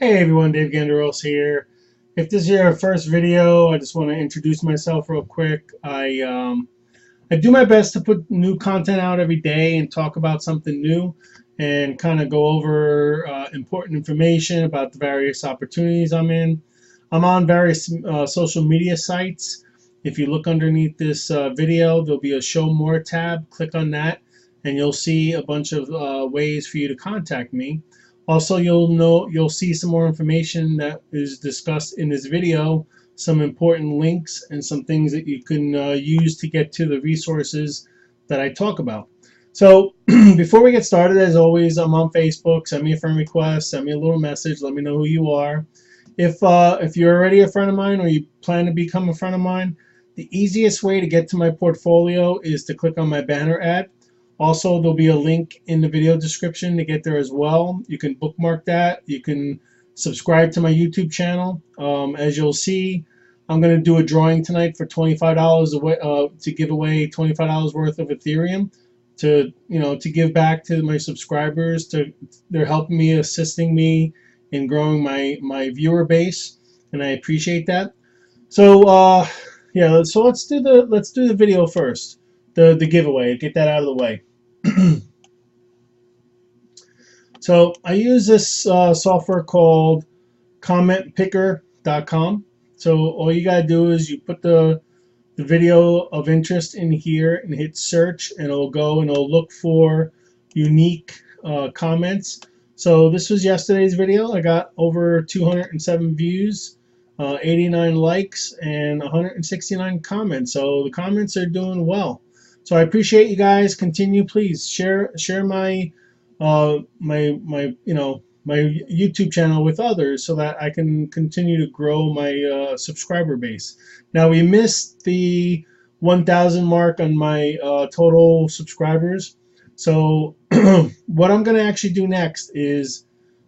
Hey everyone, Dave Ganderos here. If this is your first video, I just want to introduce myself real quick. I do my best to put new content out every day and talk about something new and kind of go over important information about the various opportunities I'm in. I'm on various social media sites. If you look underneath this video, there'll be a Show More tab. Click on that, and you'll see a bunch of ways for you to contact me. Also, you'll see some more information that is discussed in this video, some important links and some things that you can use to get to the resources that I talk about. So before we get started, as always, I'm on Facebook. Send me a friend request, send me a little message, let me know who you are. If you're already a friend of mine or you plan to become a friend of mine, the easiest way to get to my portfolio is to click on my banner ad. Also, there'll be a link in the video description to get there as well. You can bookmark that. You can subscribe to my YouTube channel. As you'll see, I'm going to do a drawing tonight for $25 to give away $25 worth of Ethereum to give back to my subscribers. They're helping me, assisting me in growing my viewer base, and I appreciate that. So yeah, so let's do the video first, the giveaway. Get that out of the way. So I use this software called commentpicker.com. So all you gotta do is you put the video of interest in here and hit search, and it'll go and it'll look for unique comments. So this was yesterday's video. I got over 207 views, 89 likes, and 169 comments. So the comments are doing well. So I appreciate you guys. Continue, please share my my YouTube channel with others so that I can continue to grow my subscriber base. Now we missed the 1,000 mark on my total subscribers. So what I'm going to actually do next is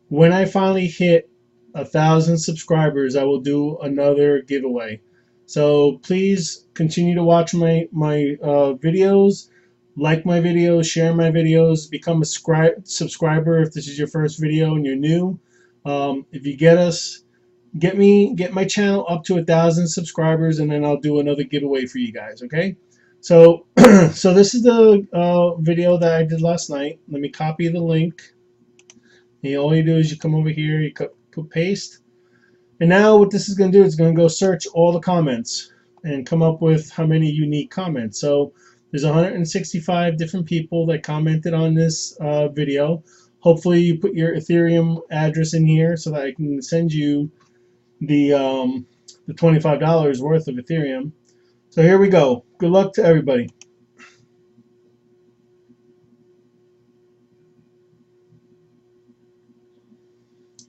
when I finally hit 1,000 subscribers, I will do another giveaway. So please continue to watch my videos, like my videos, share my videos, become a subscriber if this is your first video and you're new. If you get my channel up to 1,000 subscribers, and then I'll do another giveaway for you guys. Okay? So so this is the video that I did last night. Let me copy the link. And all you do is you come over here, you put paste. And now what this is going to do is going to go search all the comments and come up with how many unique comments. So there's 165 different people that commented on this video. Hopefully you put your Ethereum address in here so that I can send you the $25 worth of Ethereum. So here we go. Good luck to everybody.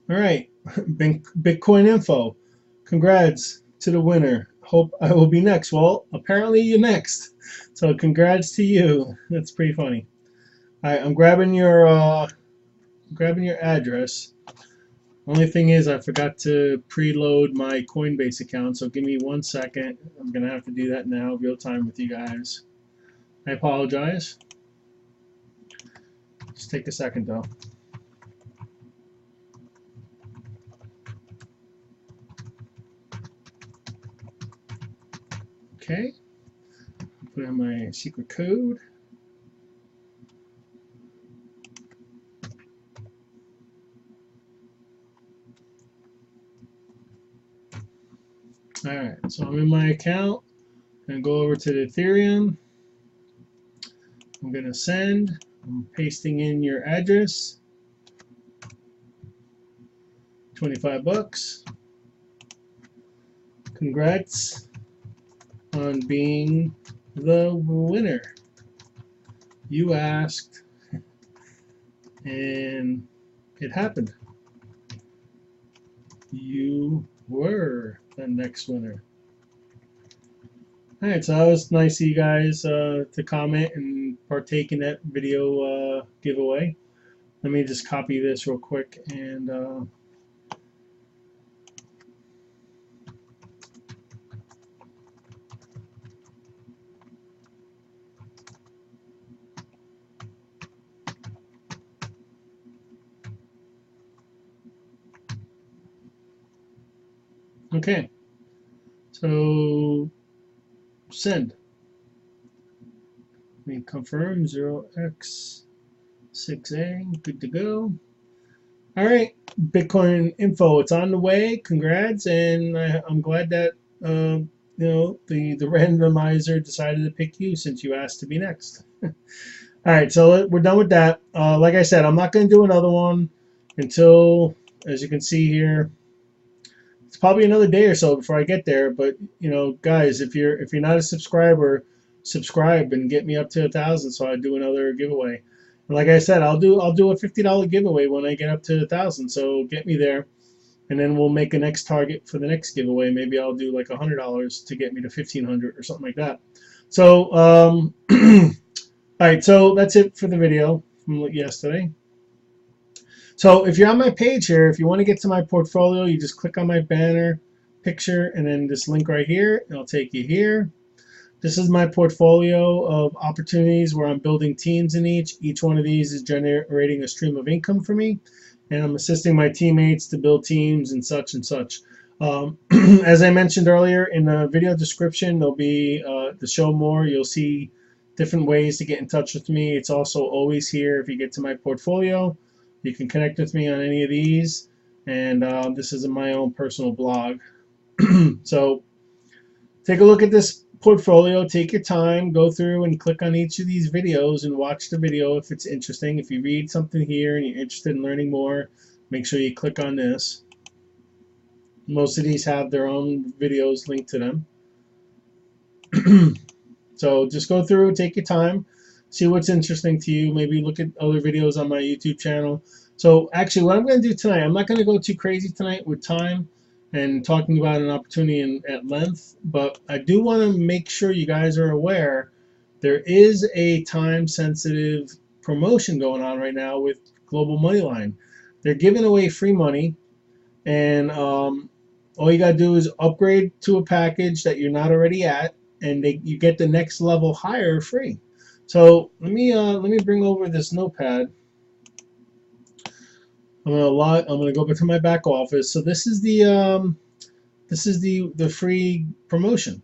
All right, Bitcoin info. Congrats to the winner. Hope I will be next. Well, apparently you're next. So congrats to you. That's pretty funny. All right, I'm grabbing your address. Only thing is I forgot to preload my Coinbase account, so give me 1 second. I'm gonna have to do that now, real time with you guys. I apologize. Just take a second though. Okay, put in my secret code. All right, so I'm in my account and go over to the Ethereum. I'm gonna send. I'm pasting in your address. 25 bucks. Congrats on being the winner. You asked, and it happened. You were the next winner. Alright, so that was nice of you guys to comment and partake in that video giveaway. Let me just copy this real quick and Okay, so send. Let me confirm 0x6a, good to go. All right, Bitcoin info, it's on the way. Congrats, and I'm glad that the randomizer decided to pick you since you asked to be next. All right, so we're done with that. Like I said, I'm not going to do another one until, as you can see here, it's probably another day or so before I get there. But guys, if you're not a subscriber, subscribe and get me up to 1,000 so I do another giveaway. And like I said, I'll do a $50 giveaway when I get up to 1,000. So get me there, and then we'll make a next target for the next giveaway. Maybe I'll do like $100 to get me to 1,500 or something like that. So all right, so that's it for the video from yesterday. So if you're on my page here, if you want to get to my portfolio, you just click on my banner picture and then this link right here, and it'll take you here. This is my portfolio of opportunities where I'm building teams in each. Each one of these is generating a stream of income for me, and I'm assisting my teammates to build teams and such and such. As I mentioned earlier, in the video description, there'll be to show more. You'll see different ways to get in touch with me. It's also always here if you get to my portfolio. You can connect with me on any of these, and this is my own personal blog. So take a look at this portfolio, take your time, go through and click on each of these videos and watch the video if it's interesting. If you read something here and you're interested in learning more, make sure you click on this. Most of these have their own videos linked to them. So just go through, take your time, see what's interesting to you. Maybe look at other videos on my YouTube channel. So actually what I'm going to do tonight, I'm not going to go too crazy tonight with time and talking about an opportunity at length, but I do want to make sure you guys are aware there is a time-sensitive promotion going on right now with Global Moneyline. They're giving away free money, and all you got to do is upgrade to a package that you're not already at, and you get the next level higher free. So let me bring over this notepad. I'm gonna go back to my back office. So this is the free promotion.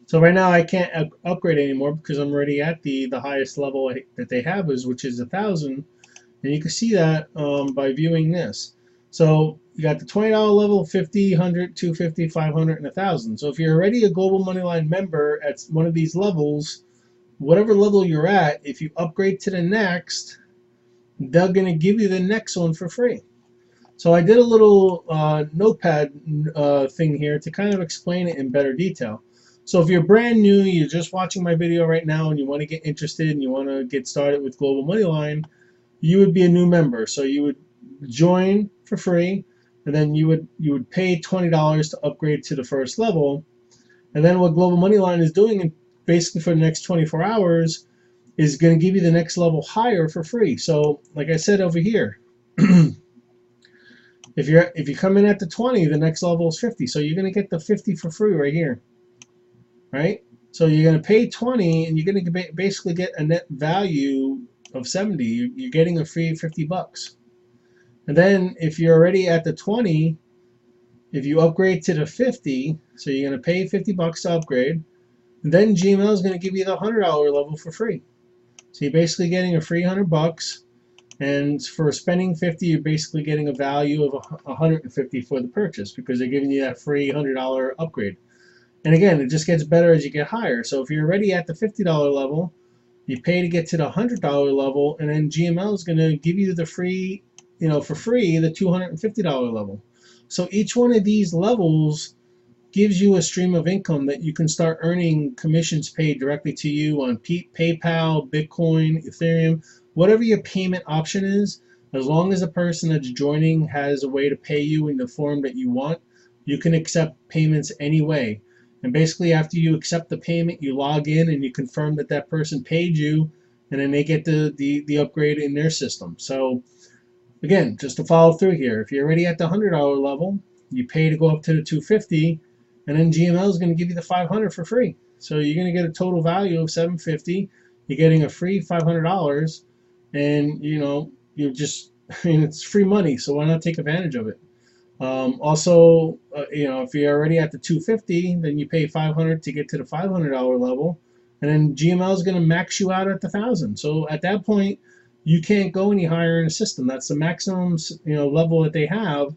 So right now I can't upgrade anymore because I'm already at the highest level that they have, which is 1,000, and you can see that by viewing this. So you got the $20 level, 50, 100, 250, 500, and 1,000. So if you're already a Global Moneyline member at one of these levels, whatever level you're at, if you upgrade to the next, they're going to give you the next one for free. So I did a little notepad thing here to kind of explain it in better detail. So if you're brand new, you're just watching my video right now and you want to get interested and you want to get started with Global Moneyline, you would be a new member. So you would join for free, and then you would pay $20 to upgrade to the first level. And then what Global Moneyline is doing basically for the next 24 hours is going to give you the next level higher for free. So like I said over here, if you come in at the 20, the next level is 50. So you're going to get the 50 for free right here, right? So you're going to pay 20, and you're going to basically get a net value of 70. You're getting a free 50 bucks. And then if you're already at the 20, if you upgrade to the 50, so you're going to pay 50 bucks to upgrade, and then GML is going to give you the $100 level for free. So you're basically getting a free 100 bucks, and for spending 50, you're basically getting a value of 150 for the purchase because they're giving you that free $100 upgrade. And again, it just gets better as you get higher. So if you're already at the $50 level, you pay to get to the $100 level, and then GML is going to give you the free, for free, the $250 level. So each one of these levels gives you a stream of income that you can start earning commissions paid directly to you on PayPal, Bitcoin, Ethereum, whatever your payment option is. As long as the person that's joining has a way to pay you in the form that you want, you can accept payments any way. And basically after you accept the payment, you log in and you confirm that that person paid you, and then they get the upgrade in their system. So again, just to follow through here, if you're already at the $100 level, you pay to go up to the 250, and then GML is going to give you the 500 for free. So you're going to get a total value of 750. You're getting a free $500, and you're just, it's free money, so why not take advantage of it? Also, if you're already at the 250, then you pay 500 to get to the $500 level, and then GML is going to max you out at the 1,000. So at that point, you can't go any higher in the system. That's the maximum, level that they have,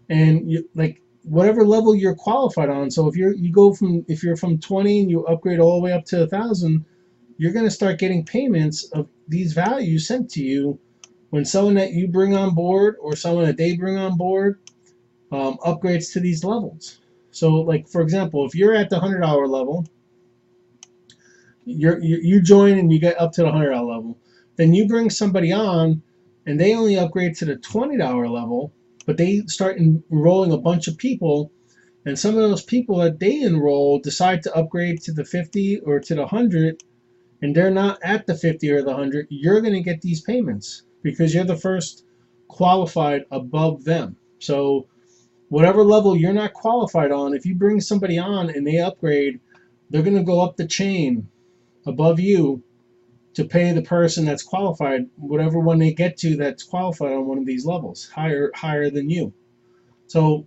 and like whatever level you're qualified on. So if you're from 20 and you upgrade all the way up to 1,000, you're going to start getting payments of these values sent to you when someone that you bring on board or someone that they bring on board upgrades to these levels. So, like for example, if you're at the $100 level, you join and you get up to the $100 level, then you bring somebody on, and they only upgrade to the $20 level, but they start enrolling a bunch of people, and some of those people that they enroll decide to upgrade to the 50 or to the 100, and they're not at the 50 or the 100. You're going to get these payments because you're the first qualified above them. So whatever level you're not qualified on, if you bring somebody on and they upgrade, they're going to go up the chain above you to pay the person that's qualified, whatever one they get to that's qualified on one of these levels, higher than you. So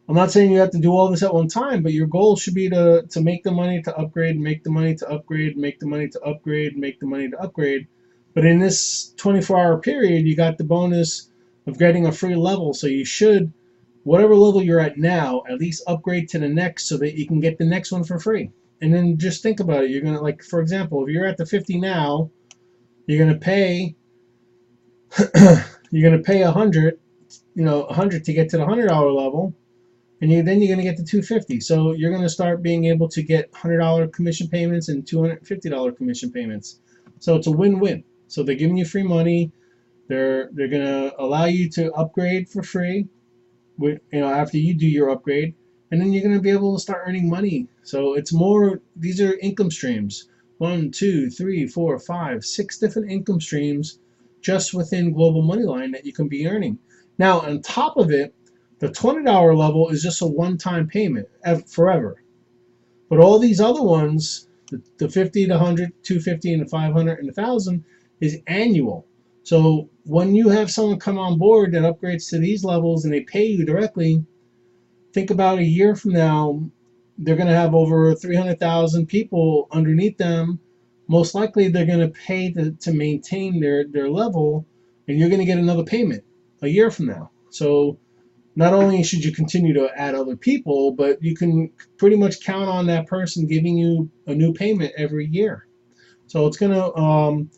I'm not saying you have to do all this at one time, but your goal should be to make the money to upgrade, make the money to upgrade, make the money to upgrade, make the money to upgrade. But in this 24-hour period, you got the bonus of getting a free level. So you should, whatever level you're at now, at least upgrade to the next so that you can get the next one for free. And then just think about it. You're going to, like, for example, if you're at the 50 now, you're going to pay you're going to pay 100 to get to the $100 level, and then you're going to get to 250. So you're going to start being able to get $100 commission payments and $250 commission payments. So it's a win-win. So they're giving you free money. They're going to allow you to upgrade for free, after you do your upgrade, and then you're going to be able to start earning money. So it's more, these are income streams. 1, 2, 3, 4, 5, 6 different income streams just within Global Moneyline that you can be earning. Now, on top of it, the $20 level is just a one-time payment forever. But all these other ones, the 50, the 100, 250, and the 500, and the 1,000, is annual. So when you have someone come on board that upgrades to these levels and they pay you directly, think about a year from now, they're going to have over 300,000 people underneath them. Most likely they're going to pay to maintain their level, and you're going to get another payment a year from now. So not only should you continue to add other people, but you can pretty much count on that person giving you a new payment every year. So it's going to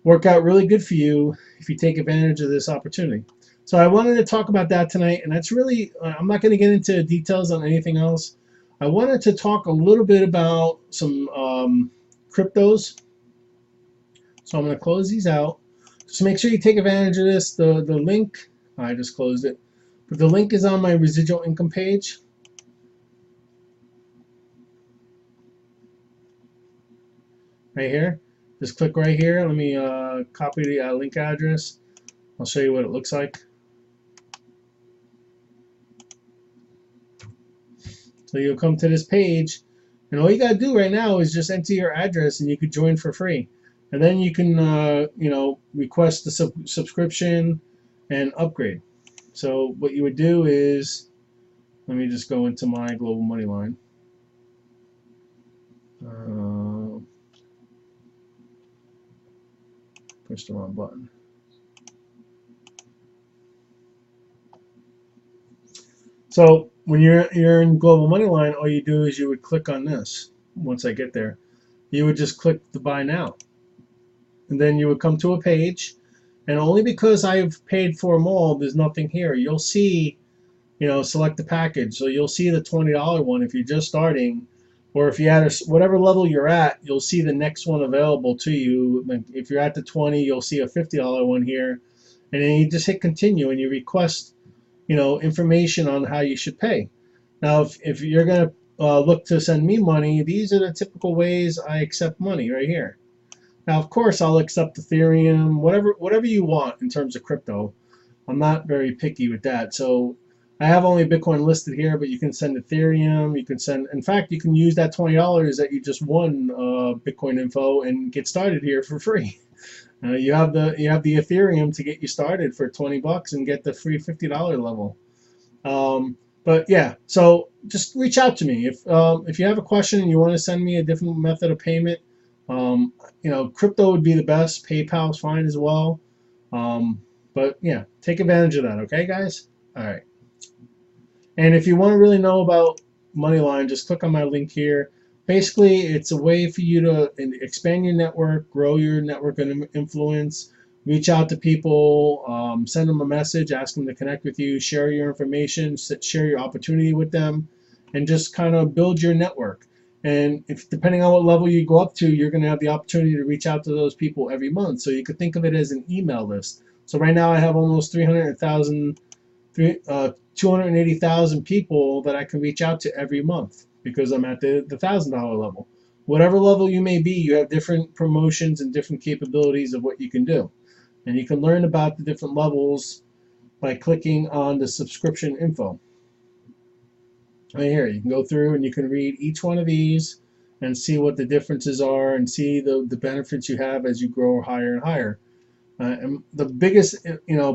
work out really good for you if you take advantage of this opportunity. So I wanted to talk about that tonight, and that's really, I'm not going to get into details on anything else. I wanted to talk a little bit about some cryptos. So I'm going to close these out. Just make sure you take advantage of this. The link, I just closed it, but the link is on my residual income page. Right here. Just click right here. Let me copy the link address. I'll show you what it looks like. So you'll come to this page, and all you got to do right now is just enter your address, and you could join for free. And then you can, request the subscription and upgrade. So what you would do is, let me just go into my Global Moneyline. Push the wrong button. So when you're in Global Moneyline, all you do is you would click on this. Once I get there, you would just click the buy now, and then you would come to a page. And only because I've paid for them all, there's nothing here. You'll see, select the package. So you'll see the $20 one if you're just starting, or if you had whatever level you're at, you'll see the next one available to you. If you're at the 20, you'll see a $50 one here, and then you just hit continue and you request, information on how you should pay. Now, if you're gonna look to send me money, these are the typical ways I accept money right here. Now, of course, I'll accept Ethereum, whatever you want in terms of crypto. I'm not very picky with that. So I have only Bitcoin listed here, but you can send Ethereum. You can send, in fact, you can use that $20 that you just won Bitcoin info and get started here for free. You have the Ethereum to get you started for $20 and get the free $50 level. But yeah, so just reach out to me if you have a question and you want to send me a different method of payment. Um, crypto would be the best. PayPal's fine as well. Um, but yeah, take advantage of that. Okay, guys. All right. And if you want to really know about Moneyline, just click on my link here. Basically, it's a way for you to expand your network, grow your network and influence, reach out to people, send them a message, ask them to connect with you, share your information, share your opportunity with them, and just kind of build your network. And if depending on what level you go up to, you're going to have the opportunity to reach out to those people every month. So you could think of it as an email list. So right now I have almost 280,000 people that I can reach out to every month because I'm at the $1,000 level. Whatever level you may be, you have different promotions and different capabilities of what you can do. And you can learn about the different levels by clicking on the subscription info. Right here, you can go through and you can read each one of these and see what the differences are and see the benefits you have as you grow higher and higher. And the biggest,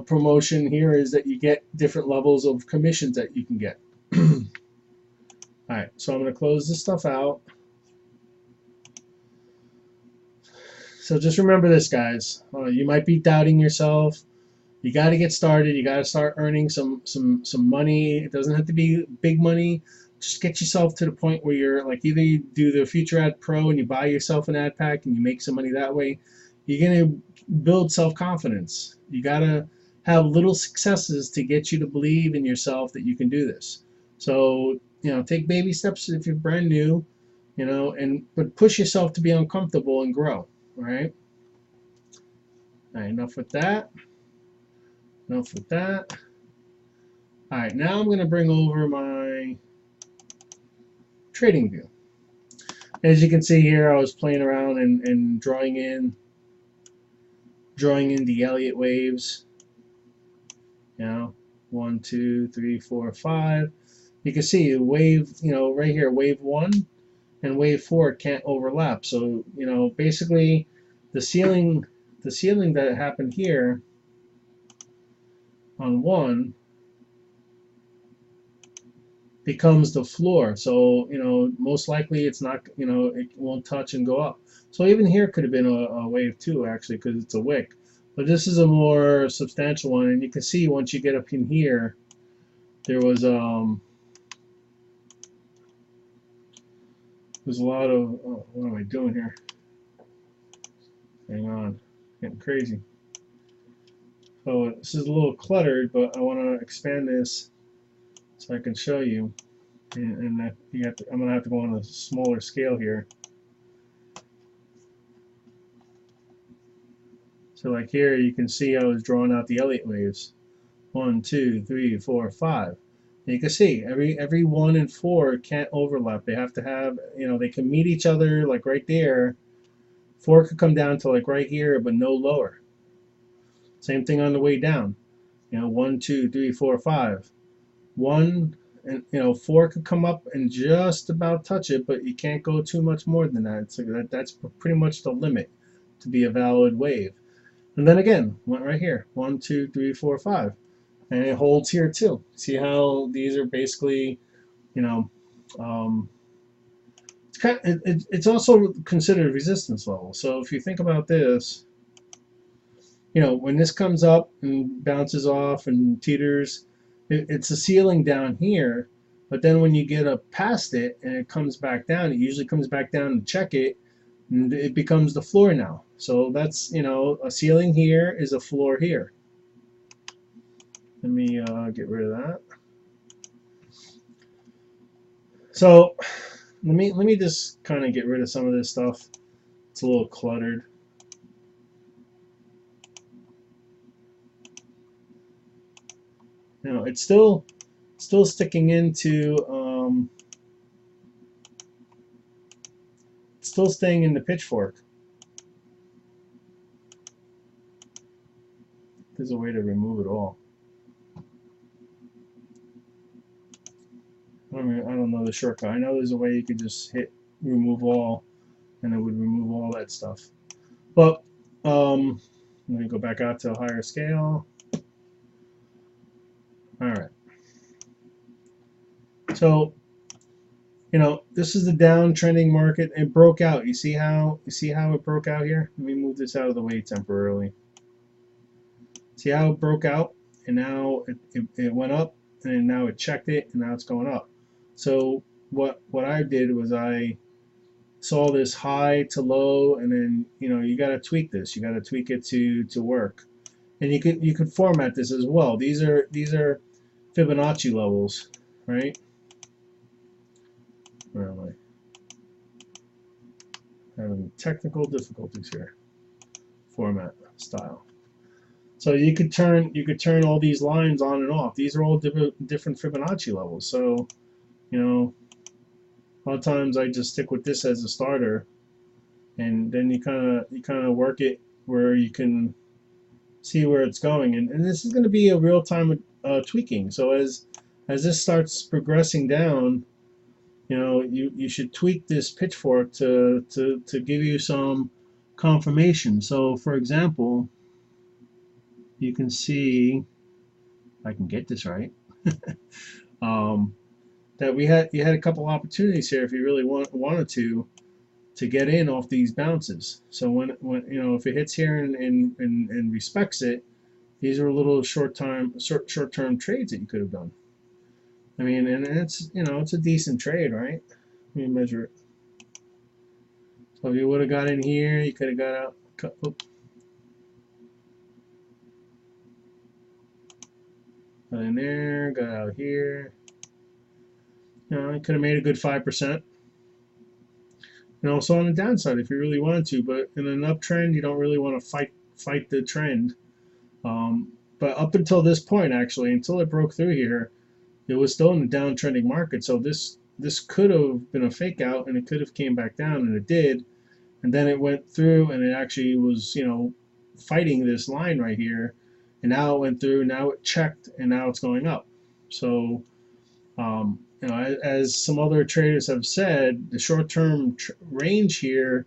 promotion here is that you get different levels of commissions that you can get. All right, so I'm going to close this stuff out. So just remember this, guys. You might be doubting yourself. You got to get started. You got to start earning some money. It doesn't have to be big money. Just get yourself to the point where you're like, either you do the Future Ad Pro and you buy yourself an ad pack and you make some money that way. You're going to build self-confidence. You got to have little successes to get you to believe in yourself that you can do this. So, take baby steps if you're brand new, but push yourself to be uncomfortable and grow. All right. All right, enough with that. Enough with that. All right, now I'm going to bring over my trading view. As you can see here, I was playing around and drawing in the Elliott waves. 1, 2, 3, 4, 5. You can see wave, right here, wave 1 and wave 4 can't overlap. So, basically the ceiling that happened here on 1 becomes the floor. So, most likely it's not, it won't touch and go up. So even here could have been a wave 2 actually, because it's a wick. But this is a more substantial one, and you can see once you get up in here, there was there's a lot of what am I doing here? Hang on, getting crazy. So this is a little cluttered, but I want to expand this so I can show you. And I'm going to have to go on a smaller scale here. So like here, you can see I was drawing out the Elliott waves. 1, 2, 3, 4, 5. And you can see every 1 and 4 can't overlap. They have to have, they can meet each other like right there. 4 could come down to like right here, but no lower. Same thing on the way down. 1, 2, 3, 4, 5. 1 and 4 could come up and just about touch it, but you can't go too much more than that. So that's pretty much the limit to be a valid wave. And then again, went right here, 1, 2, 3, 4, 5, and it holds here too. See how these are basically, it's also considered resistance level. So if you think about this, when this comes up and bounces off and teeters, it's a ceiling down here. But then when you get up past it and it comes back down, it usually comes back down to check it, and it becomes the floor now. So that's, a ceiling here is a floor here. Let me get rid of that. So let me just kind of get rid of some of this stuff. It's a little cluttered. It's still sticking into it's still staying in the pitchfork. There's a way to remove it all. I don't know the shortcut. I know there's a way you could just hit remove all, and it would remove all that stuff. But let me go back out to a higher scale. All right. So, this is the downtrending market. It broke out. You see how it broke out here? Let me move this out of the way temporarily. See how it broke out, and now it went up, and now it checked it, and now it's going up. So what I did was I saw this high to low, and then you got to tweak this. You got to tweak it to work, and you could format this as well. These are Fibonacci levels, right? Where am I? Having technical difficulties here. Format style. So you could turn all these lines on and off. These are all different Fibonacci levels. So a lot of times I just stick with this as a starter, and then you kind of work it where you can see where it's going. And this is going to be a real time tweaking. So as this starts progressing down, you should tweak this pitchfork to give you some confirmation. So for example, you can see, if I can get this right, that you had a couple opportunities here if you really wanted to get in off these bounces. So when if it hits here and respects it, these are little short-term trades that you could have done. I mean, and it's it's a decent trade, right? Let me measure it. So if you would have got in here, you could have got out. Got in there, got out here. You could have made a good 5%. So on the downside, if you really wanted to, but in an uptrend, you don't really want to fight the trend. But up until this point, actually, until it broke through here, it was still in the downtrending market. So this could have been a fake out, and it could have came back down, and it did. And then it went through, and it actually was, fighting this line right here. And now it went through, now it checked, and now it's going up. So, as some other traders have said, the short-term range here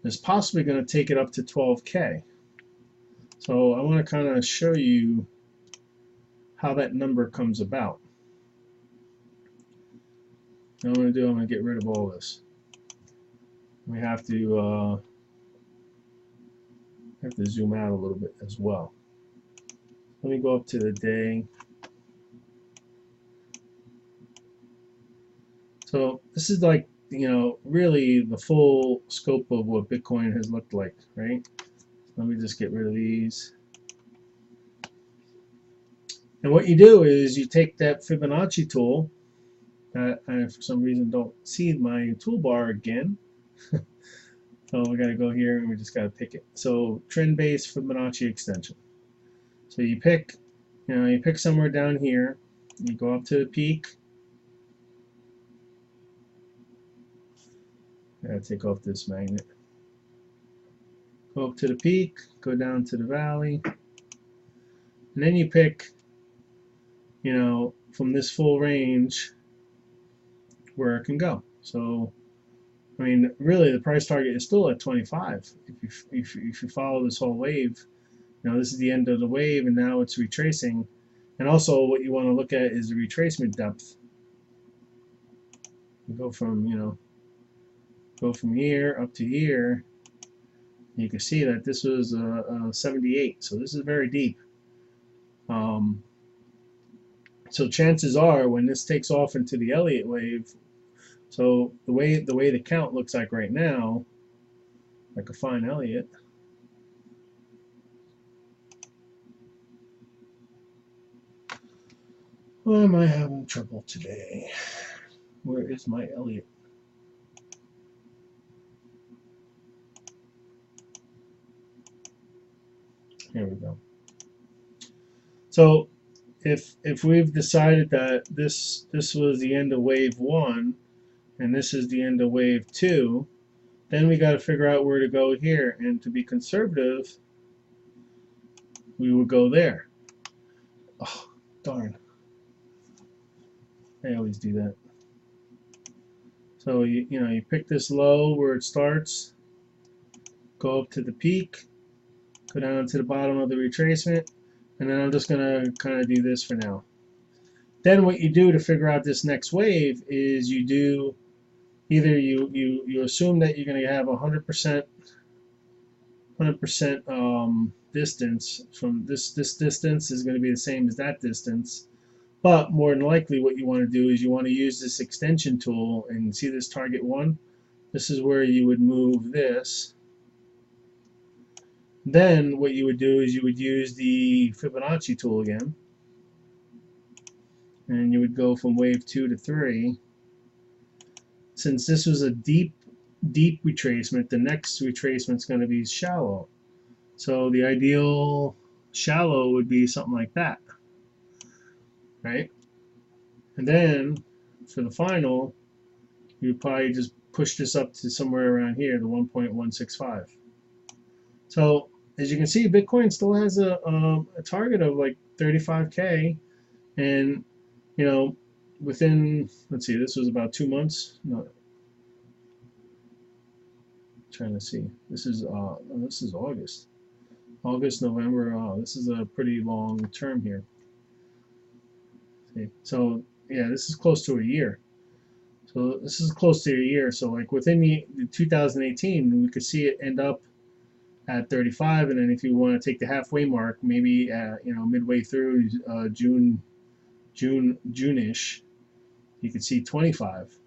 is possibly going to take it up to 12K. So I want to kind of show you how that number comes about. What I'm going to do, I'm going to get rid of all this. We have to zoom out a little bit as well. Let me go up to the day. So this is like, really the full scope of what Bitcoin has looked like, right? Let me just get rid of these. And what you do is you take that Fibonacci tool that I, for some reason, don't see my toolbar again. So we got to go here and we just got to pick it. So trend-based Fibonacci extension. So you pick, you pick somewhere down here. You go up to the peak. I gotta take off this magnet. Go up to the peak, go down to the valley, and then you pick, from this full range where it can go. So, I mean, really, the price target is still at 25. If you follow this whole wave, this is the end of the wave, and now it's retracing. And also, what you want to look at is the retracement depth. You go from, go from here up to here. You can see that this was 78, so this is very deep. So chances are, when this takes off into the Elliott wave, so the way the count looks like right now, I could find Elliott. Why am I having trouble today? Where is my Elliott? Here we go. So if we've decided that this was the end of wave 1 and this is the end of wave 2, then we got to figure out where to go here. And to be conservative, we would go there. Oh, darn. I always do that. So you pick this low where it starts, go up to the peak, go down to the bottom of the retracement, and then I'm just gonna kind of do this for now. Then what you do to figure out this next wave is you do either you assume that you're going to have 100% distance from this distance is going to be the same as that distance. But more than likely, what you want to do is you want to use this extension tool and see this target one. This is where you would move this. Then what you would do is you would use the Fibonacci tool again, and you would go from wave 2 to 3. Since this was a deep retracement, the next retracement is going to be shallow. So the ideal shallow would be something like that, right? And then for the final, you probably just push this up to somewhere around here, the 1.165. So as you can see, Bitcoin still has a target of like 35K, and you know, within, let's see, this was about 2 months. No, trying to see. This is August. August, November. Oh, this is a pretty long term here. See? So yeah, this is close to a year. So this is close to a year. So like within the 2018, we could see it end up at 35, and then if you want to take the halfway mark, maybe midway through June-ish, you could see 25.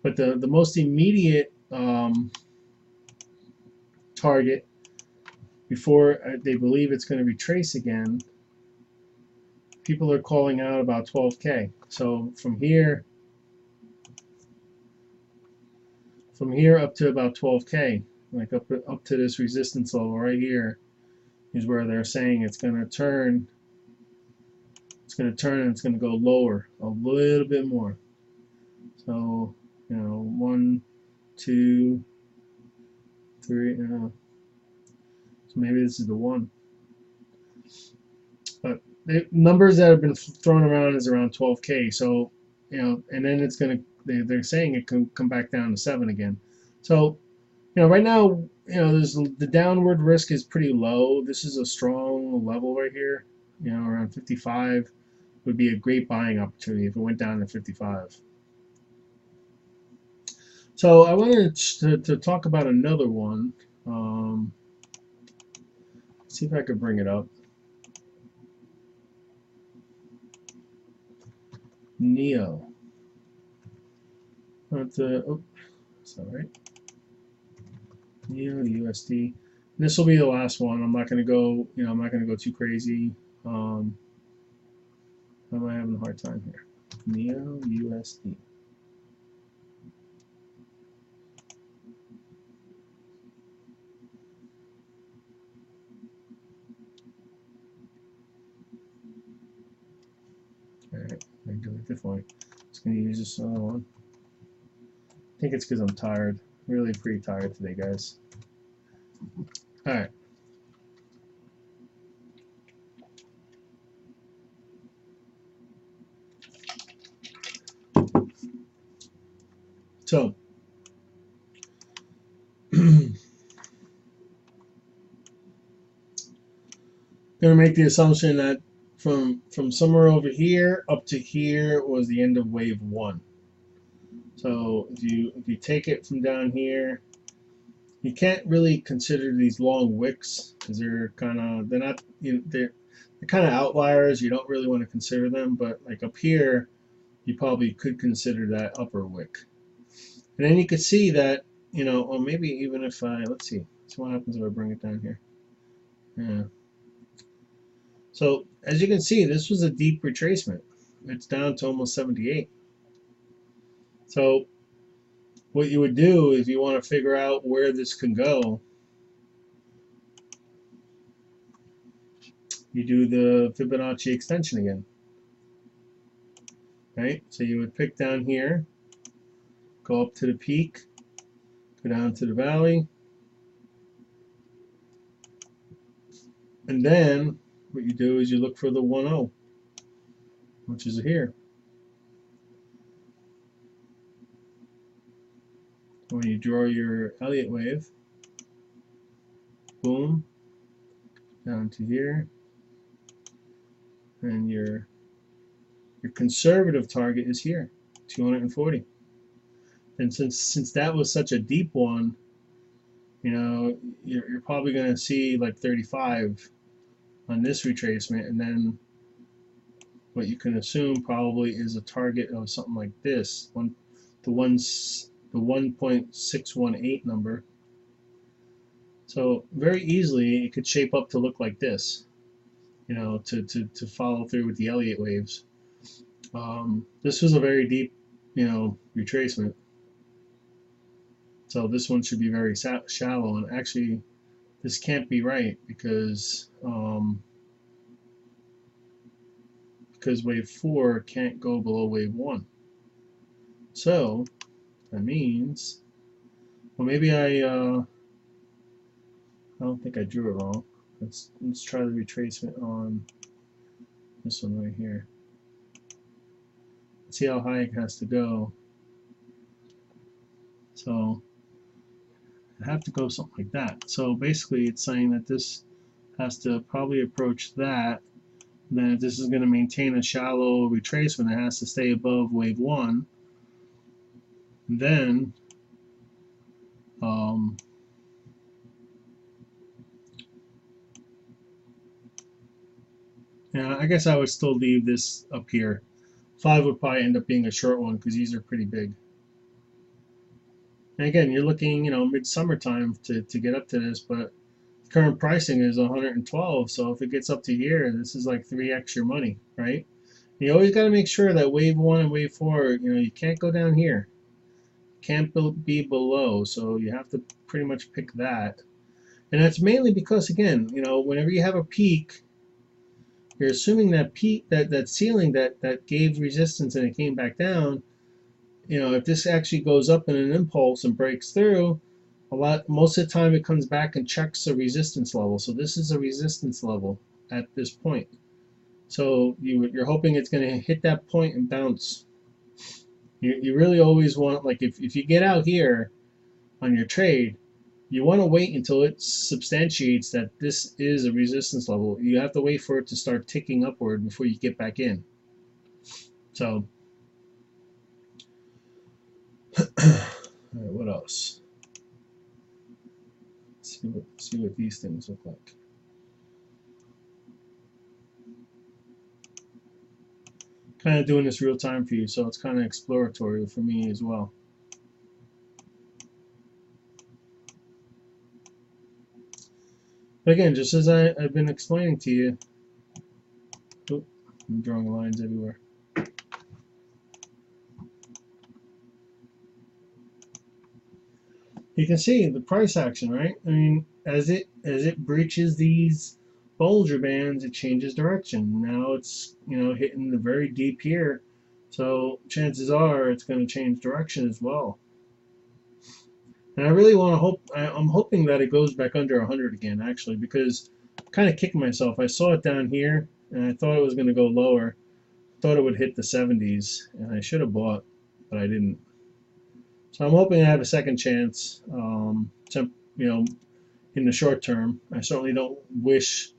But the most immediate target before they believe it's going to retrace again, people are calling out about 12K. So from here up to about 12K, like up to this resistance level right here, is where they're saying it's going to turn. It's going to turn and it's going to go lower a little bit more. So 1, 2, 3. So maybe this is the one. But the numbers that have been thrown around is around 12K. So and then it's going to. They're saying it can come back down to 7 again. So right now, there's the downward risk is pretty low. This is a strong level right here. Around 55 would be a great buying opportunity if it went down to 55. So I wanted to talk about another one. See if I could bring it up. Neo. That's all right. Neo USD. This will be the last one. I'm not going to go. I'm not going to go too crazy. How am I having a hard time here? Neo USD. Alright, I do it differently. Just going to use this other one. I think it's because I'm tired. Really pretty tired today, guys. Alright. So, going to make the assumption that from somewhere over here up to here was the end of wave 1. So if you take it from down here, you can't really consider these long wicks because they're kind of they're kind of outliers. You don't really want to consider them, but like up here, you probably could consider that upper wick. And then you could see that or maybe even if let's see what happens if I bring it down here. Yeah. So as you can see, this was a deep retracement. It's down to almost 78. So what you would do if you want to figure out where this can go, you do the Fibonacci extension again. Right? So you would pick down here, go up to the peak, go down to the valley, and then what you do is you look for the 1-0, which is here. When you draw your Elliott wave, boom, down to here, and your Your conservative target is here, 240. And since that was such a deep one, you know, you're probably going to see like 35 on this retracement, and then what you can assume probably is a target of something like this, the 1.618 number. So very easily it could shape up to look like this, you know, to follow through with the Elliott waves. This was a very deep, you know, retracement. So this one should be very shallow, and actually this can't be right because wave 4 can't go below wave 1. So that means, well, maybe I don't think I drew it wrong. Let's try the retracement on this one right here. See how high it has to go. So I have to go something like that. So basically it's saying that this has to probably approach that. Then if this is going to maintain a shallow retracement, it has to stay above wave 1. And then yeah, I guess I would still leave this up here. 5 would probably end up being a short one because these are pretty big. And again, you're looking, you know, mid-summertime to get up to this, but current pricing is 112. So if it gets up to here, this is like 3x your money, right? And you always got to make sure that wave 1 and wave 4, you know, you can't go down here. Can't be below, so you have to pretty much pick that. And that's mainly because, again, you know, whenever you have a peak, you're assuming that peak, that ceiling that gave resistance and it came back down. You know, if this actually goes up in an impulse and breaks through, most of the time it comes back and checks a resistance level. So this is a resistance level at this point. So you're hoping it's going to hit that point and bounce. You really always want, like, if you get out here on your trade, you want to wait until it substantiates that this is a resistance level. You have to wait for it to start ticking upward before you get back in. So, all right, what else? Let's see what these things look like. Kind of doing this real time for you, so it's kind of exploratory for me as well. But again, just as I've been explaining to you, I'm drawing lines everywhere. You can see the price action, right? I mean, as it breaches these Bollinger Bands, it changes direction. Now it's, you know, hitting the very deep here, so chances are it's going to change direction as well. And I really want to I'm hoping that it goes back under 100 again, actually, because I'm kind of kicking myself. I saw it down here, and I thought it was going to go lower. Thought it would hit the 70s, and I should have bought, but I didn't. So I'm hoping I have a second chance, you know, in the short term. I certainly don't wish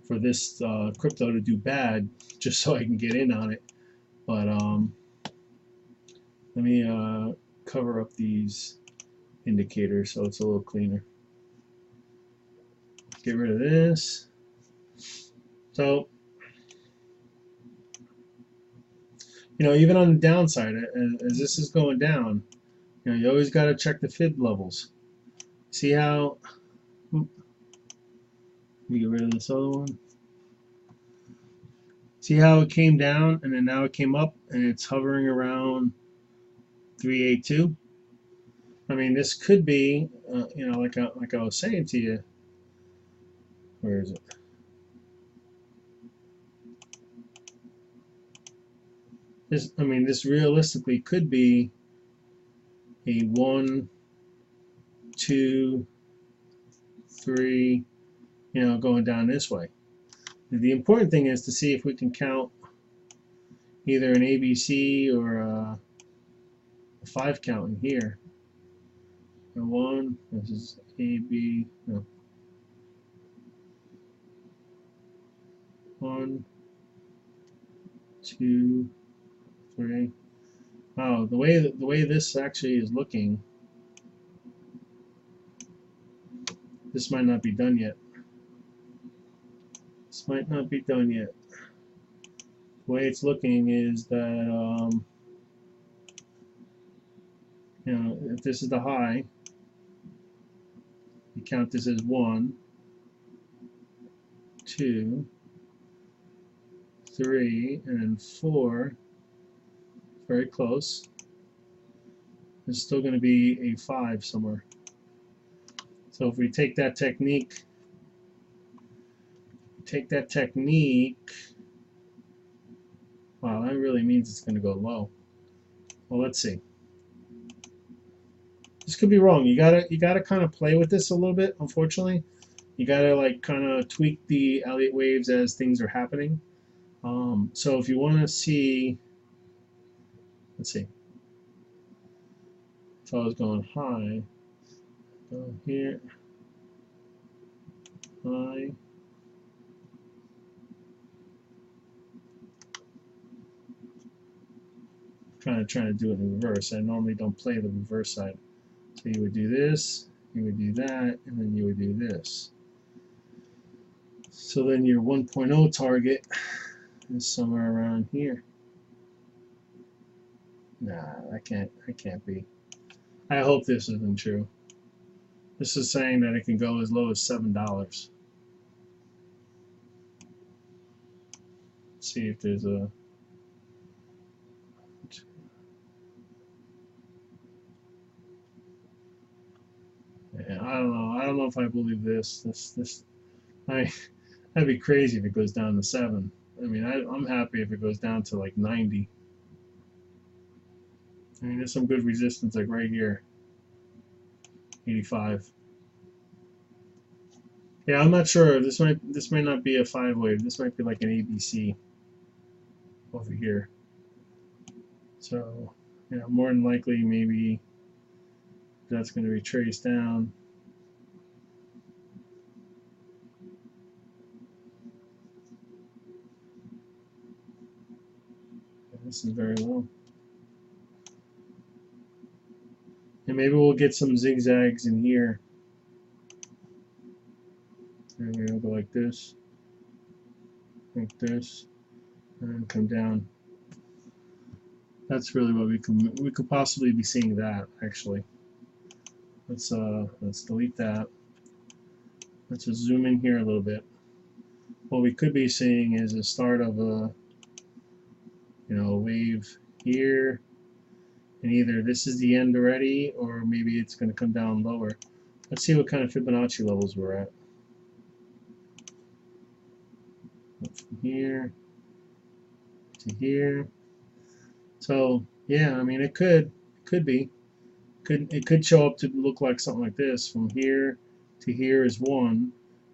for this crypto to do bad just so I can get in on it. But let me cover up these indicators so it's a little cleaner. Get rid of this. So, you know, even on the downside, as this is going down, you know, you always got to check the fib levels. See how, let me get rid of this other one. See how it came down and then now it came up and it's hovering around 382. I mean, this could be, you know, like I was saying to you. Where is it? I mean, this realistically could be a 1, 2, 3, you know, going down this way. The important thing is to see if we can count either an ABC or a 5 count in here. And 1, this is AB, no. 1, 2, 3. Wow, the way this actually is looking, this might not be done yet. This might not be done yet. The way it's looking is that you know, if this is the high, you count this as 1, 2, 3, and then 4. Very close. There's still going to be a 5 somewhere. So if we take that technique, wow, that really means it's going to go low. Well, let's see. This could be wrong. You gotta kind of play with this a little bit. Unfortunately, you gotta like kind of tweak the Elliott waves as things are happening. So if you want to see, let's see. If I was going high, go here, high. Kind of trying to do it in reverse. I normally don't play the reverse side. So you would do this, you would do that, and then you would do this. So then your 1.0 target is somewhere around here. Nah, that can't be. I hope this isn't true. This is saying that it can go as low as $7. Let's see if there's a I don't know. I don't know if I believe this. That'd be crazy if it goes down to 7. I mean, I'm happy if it goes down to like 90. I mean, there's some good resistance like right here, 85. Yeah, I'm not sure. This may not be a 5 wave. This might be like an ABC over here. So, yeah, more than likely, maybe that's going to retrace down. This is very low. And maybe we'll get some zigzags in here. And we'll go like this, and then come down. That's really what we could possibly be seeing that actually. Let's delete that. Let's just zoom in here a little bit. What we could be seeing is the start of a wave here, and either this is the end already, or maybe it's going to come down lower. Let's see what kind of Fibonacci levels we're at. From here to here. So yeah, I mean it could show up to look like something like this. From here to here is 1.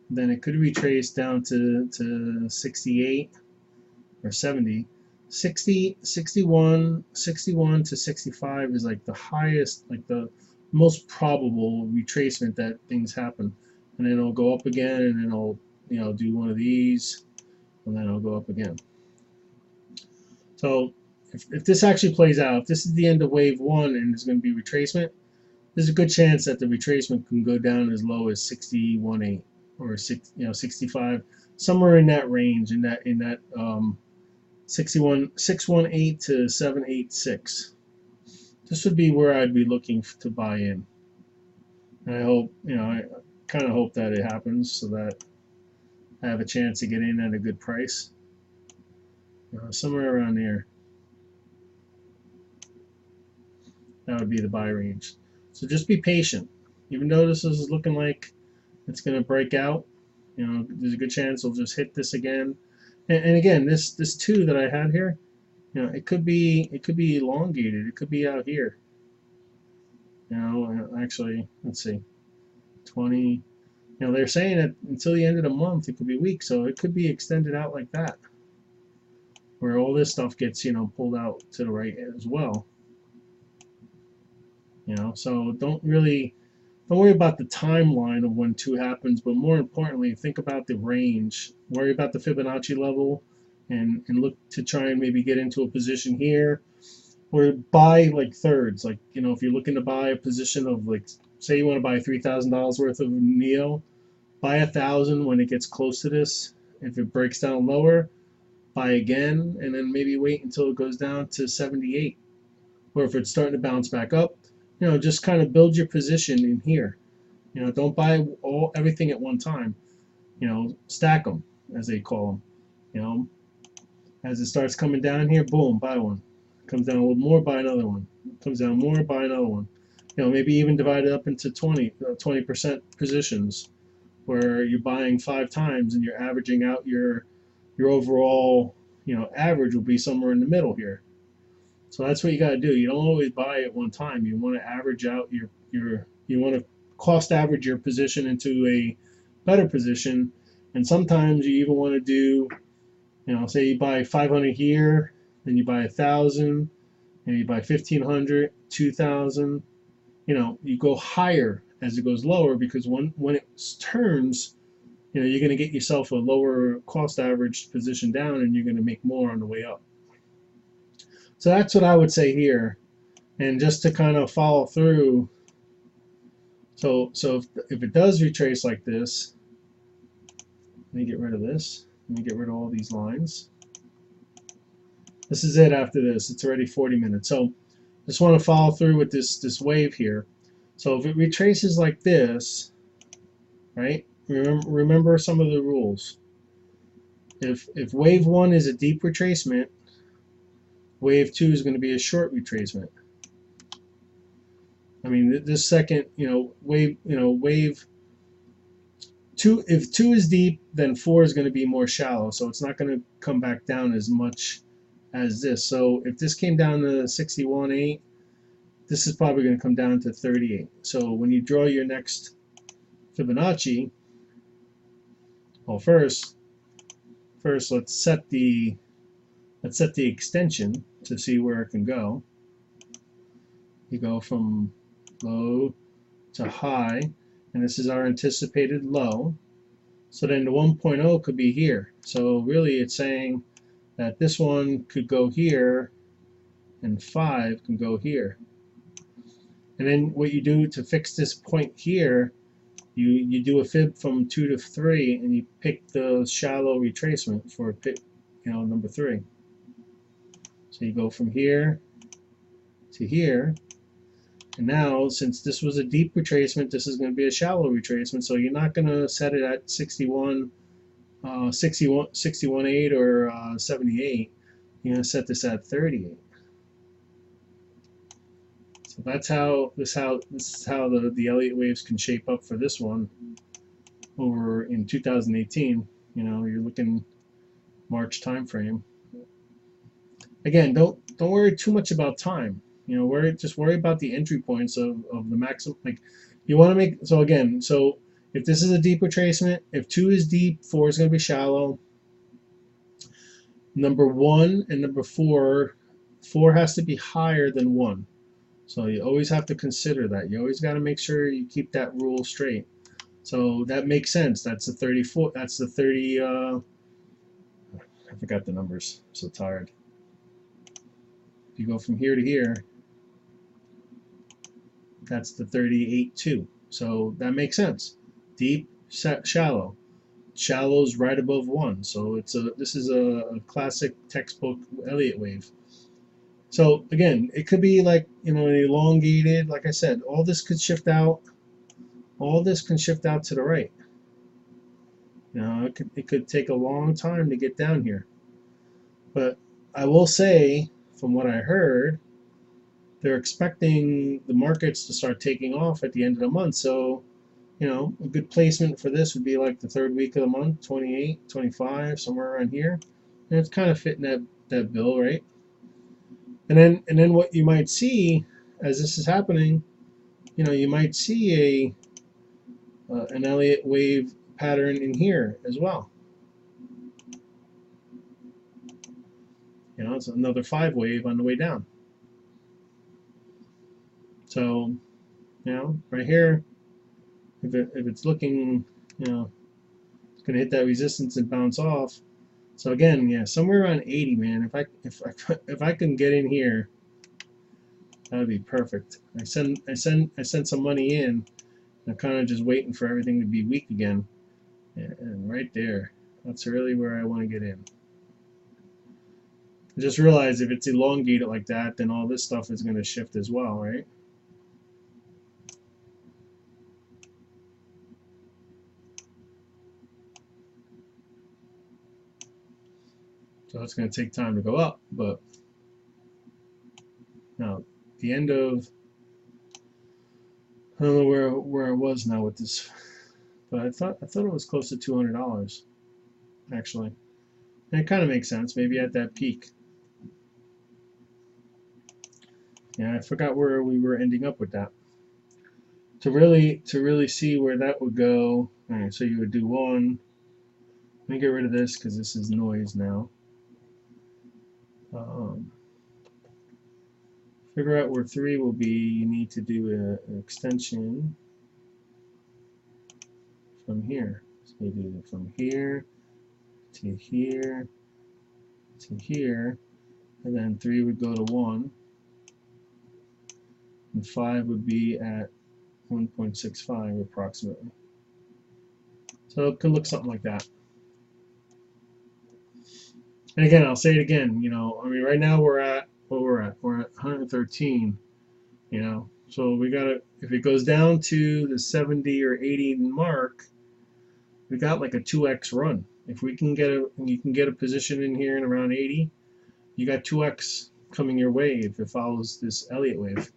Then it could retrace down to 68 or 70. 60, 61 to 65 is like the highest, like the most probable retracement that things happen. And then it'll go up again, and then it'll do one of these, and then it'll go up again. So if this actually plays out, if this is the end of wave 1 and there's going to be retracement, there's a good chance that the retracement can go down as low as 61.8 or 65, somewhere in that range, in that 618 to 786. This would be where I'd be looking to buy in. And I hope, I kind of hope that it happens so that I have a chance to get in at a good price. Somewhere around there. That would be the buy range. So just be patient. Even though this is looking like it's going to break out, there's a good chance it'll just hit this again. And again, this 2 that I had here, it could be elongated. It could be out here. Actually, let's see, 20. They're saying that until the end of the month it could be weak, so it could be extended out like that, where all this stuff gets pulled out to the right as well. So don't worry about the timeline of when 2 happens, but more importantly, think about the range. Worry about the Fibonacci level and look to try and maybe get into a position here, or buy like thirds. Like, if you're looking to buy a position of, like, say you want to buy $3,000 worth of Neo, buy 1,000 when it gets close to this. If it breaks down lower, buy again, and then maybe wait until it goes down to 78. Or if it's starting to bounce back up, just kind of build your position in here. Don't buy everything at one time. Stack them, as they call them. As it starts coming down here, boom, buy one. Comes down a little more, buy another one. Comes down more, buy another one. Maybe even divide it up into 20% positions, where you're buying 5 times and you're averaging out your overall, average will be somewhere in the middle here. So that's what you got to do. You don't always buy at one time. You want to average out you want to cost average your position into a better position. And sometimes you even want to do, say you buy 500 here, then you buy 1,000, and you buy 1,500, 2,000. You go higher as it goes lower, because when it turns, you're going to get yourself a lower cost average position down, and you're going to make more on the way up. So that's what I would say here. And just to kind of follow through, so if it does retrace like this, let me get rid of this. Let me get rid of all these lines. This is it after this. It's already 40 minutes. So just want to follow through with this wave here. So if it retraces like this, right? Remember some of the rules. If wave 1 is a deep retracement, wave 2 is going to be a short retracement. I mean, this second, wave 2, if 2 is deep, then 4 is going to be more shallow, so it's not going to come back down as much as this. So if this came down to 61.8, this is probably going to come down to 38. So when you draw your next Fibonacci, well, first let's set the extension to see where it can go. You go from low to high, and this is our anticipated low. So then the 1.0 could be here. So really it's saying that this one could go here and 5 can go here. And then what you do to fix this point here, you do a fib from 2 to 3, and you pick the shallow retracement for number 3. So you go from here to here. And now, since this was a deep retracement, this is going to be a shallow retracement. So you're not going to set it at 61.8 or 78. You're going to set this at 38. So that's how this is how the Elliott waves can shape up for this one over in 2018. You're looking March time frame. Again, don't worry too much about time. Just worry about the entry points of the maximum. Like, you want to make, so again, so if this is a deep retracement, if 2 is deep, 4 is going to be shallow. Number 1 and number 4 has to be higher than 1. So you always have to consider that. You always got to make sure you keep that rule straight. So that makes sense. That's the 34. That's the 30. I forgot the numbers. I'm so tired. If you go from here to here, that's the 38.2. So that makes sense. Deep, shallow. Shallow's right above 1. So this is a classic textbook Elliott wave. So again, it could be like, an elongated, like I said, all this could shift out. All this can shift out to the right. It could take a long time to get down here. But I will say, from what I heard, they're expecting the markets to start taking off at the end of the month. So, a good placement for this would be like the 3rd week of the month, 28, 25, somewhere around here. And it's kind of fitting that bill, right? And then what you might see as this is happening, you might see an Elliott wave pattern in here as well. It's another 5 wave on the way down. So, right here, if it's looking, it's going to hit that resistance and bounce off. So again, yeah, somewhere around 80, man. If I can get in here, that'd be perfect. I sent some money in. I'm kind of just waiting for everything to be weak again. And right there, that's really where I want to get in. I just realized if it's elongated like that, then all this stuff is going to shift as well, right? So it's going to take time to go up, but now the end of, I don't know where I was now with this, but I thought it was close to $200 actually. And it kind of makes sense, maybe at that peak. Yeah, I forgot where we were ending up with that. To really see where that would go. All right, so you would do one. Let me get rid of this because this is noise now. Um, Figure out where 3 will be. You need to do an extension from here. So you do it from here to here to here, and then 3 would go to 1, and 5 would be at 1.65 approximately. So it could look something like that. And again, I'll say it again. You know, I mean, right now we're at what we're at. We're at 113. You know, so we gotta, if it goes down to the 70 or 80 mark, we got like a 2x run. If we can get you can get a position in here in around 80, you got 2x coming your way if it follows this Elliott wave.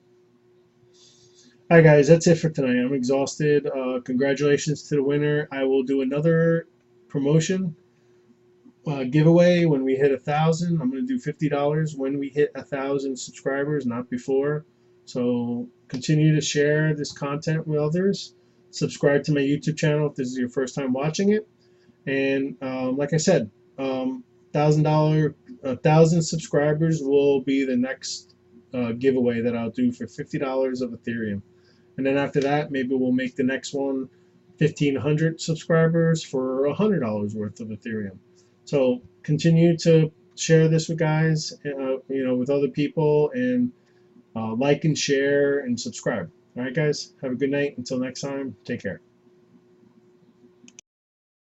All right, guys, that's it for tonight. I'm exhausted. Congratulations to the winner. I will do another promotion giveaway when we hit 1,000. I'm going to do $50 when we hit 1,000 subscribers, not before. So continue to share this content with others. Subscribe to my YouTube channel if this is your first time watching it. And like I said, $1,000 subscribers will be the next giveaway that I'll do for $50 of Ethereum. And then after that, maybe we'll make the next one 1,500 subscribers for $100 worth of Ethereum. So continue to share this with guys, you know, with other people, and like and share and subscribe. All right, guys, have a good night. Until next time, take care.